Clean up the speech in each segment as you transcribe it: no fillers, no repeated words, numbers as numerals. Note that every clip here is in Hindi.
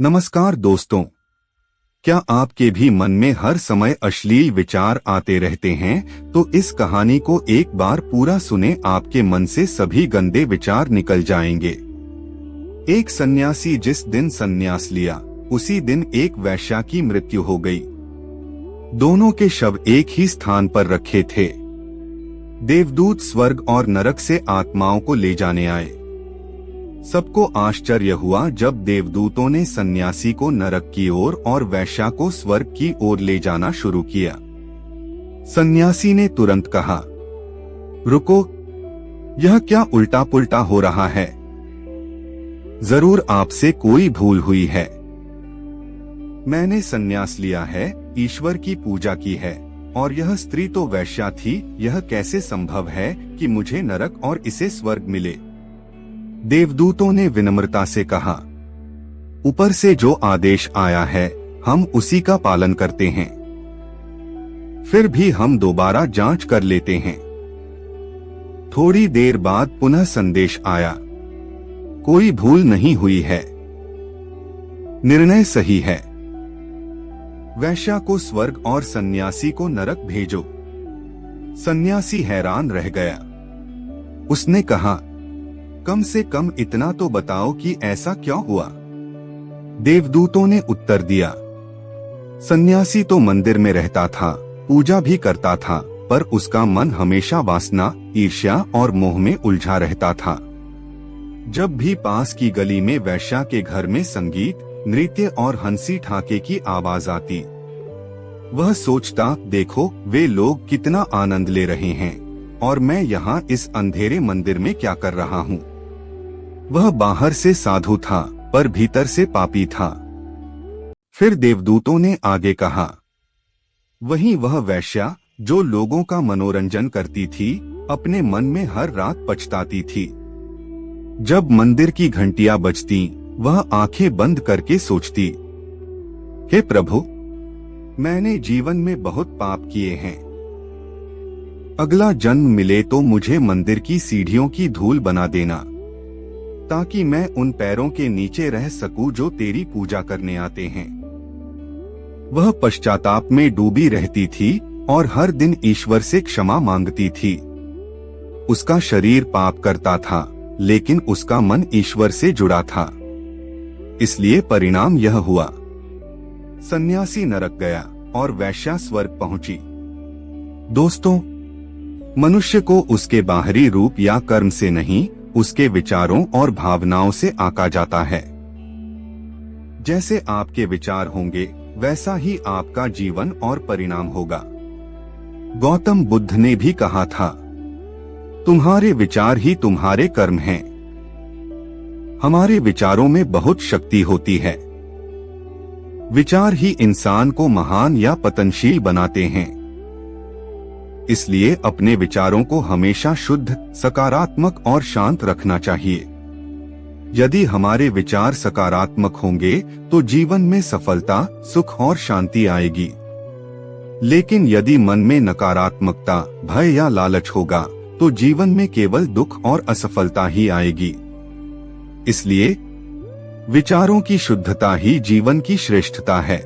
नमस्कार दोस्तों, क्या आपके भी मन में हर समय अश्लील विचार आते रहते हैं? तो इस कहानी को एक बार पूरा सुने, आपके मन से सभी गंदे विचार निकल जाएंगे। एक सन्यासी जिस दिन सन्यास लिया, उसी दिन एक वैश्या की मृत्यु हो गई। दोनों के शव एक ही स्थान पर रखे थे। देवदूत स्वर्ग और नरक से आत्माओं को ले जाने आए। सबको आश्चर्य हुआ जब देवदूतों ने सन्यासी को नरक की ओर और वैश्या को स्वर्ग की ओर ले जाना शुरू किया। सन्यासी ने तुरंत कहा, रुको, यह क्या उल्टा पुल्टा हो रहा है? जरूर आपसे कोई भूल हुई है। मैंने सन्यास लिया है, ईश्वर की पूजा की है, और यह स्त्री तो वैश्या थी। यह कैसे संभव है कि मुझे नरक और इसे स्वर्ग मिले? देवदूतों ने विनम्रता से कहा, ऊपर से जो आदेश आया है, हम उसी का पालन करते हैं। फिर भी हम दोबारा जांच कर लेते हैं। थोड़ी देर बाद पुनः संदेश आया, कोई भूल नहीं हुई है, निर्णय सही है। वैश्या को स्वर्ग और सन्यासी को नरक भेजो। सन्यासी हैरान रह गया। उसने कहा, कम से कम इतना तो बताओ कि ऐसा क्यों हुआ? देवदूतों ने उत्तर दिया, सन्यासी तो मंदिर में रहता था, पूजा भी करता था, पर उसका मन हमेशा वासना, ईर्ष्या और मोह में उलझा रहता था। जब भी पास की गली में वैश्या के घर में संगीत, नृत्य और हंसी ठाके की आवाज आती, वह सोचता, देखो वे लोग कितना आनंद ले रहे हैं, और मैं यहाँ इस अंधेरे मंदिर में क्या कर रहा हूँ। वह बाहर से साधु था, पर भीतर से पापी था। फिर देवदूतों ने आगे कहा, वहीं वह वैश्या जो लोगों का मनोरंजन करती थी, अपने मन में हर रात पछताती थी। जब मंदिर की घंटियां बजती, वह आंखें बंद करके सोचती, हे प्रभु, मैंने जीवन में बहुत पाप किए हैं। अगला जन्म मिले तो मुझे मंदिर की सीढ़ियों की धूल बना देना, ताकि मैं उन पैरों के नीचे रह सकूं जो तेरी पूजा करने आते हैं। वह पश्चाताप में डूबी रहती थी और हर दिन ईश्वर से क्षमा मांगती थी। उसका शरीर पाप करता था, लेकिन उसका मन ईश्वर से जुड़ा था। इसलिए परिणाम यह हुआ, सन्यासी नरक गया और वैश्या स्वर्ग पहुंची। दोस्तों, मनुष्य को उसके बाहरी रूप या कर्म से नहीं, उसके विचारों और भावनाओं से आंका जाता है। जैसे आपके विचार होंगे, वैसा ही आपका जीवन और परिणाम होगा। गौतम बुद्ध ने भी कहा था, तुम्हारे विचार ही तुम्हारे कर्म हैं। हमारे विचारों में बहुत शक्ति होती है। विचार ही इंसान को महान या पतनशील बनाते हैं। इसलिए अपने विचारों को हमेशा शुद्ध, सकारात्मक और शांत रखना चाहिए। यदि हमारे विचार सकारात्मक होंगे तो जीवन में सफलता, सुख और शांति आएगी। लेकिन यदि मन में नकारात्मकता, भय या लालच होगा, तो जीवन में केवल दुख और असफलता ही आएगी। इसलिए विचारों की शुद्धता ही जीवन की श्रेष्ठता है।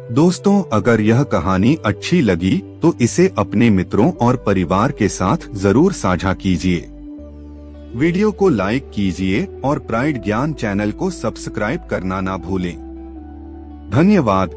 दोस्तों, अगर यह कहानी अच्छी लगी तो इसे अपने मित्रों और परिवार के साथ जरूर साझा कीजिए। वीडियो को लाइक कीजिए और प्राइड ज्ञान चैनल को सब्सक्राइब करना ना भूलें। धन्यवाद।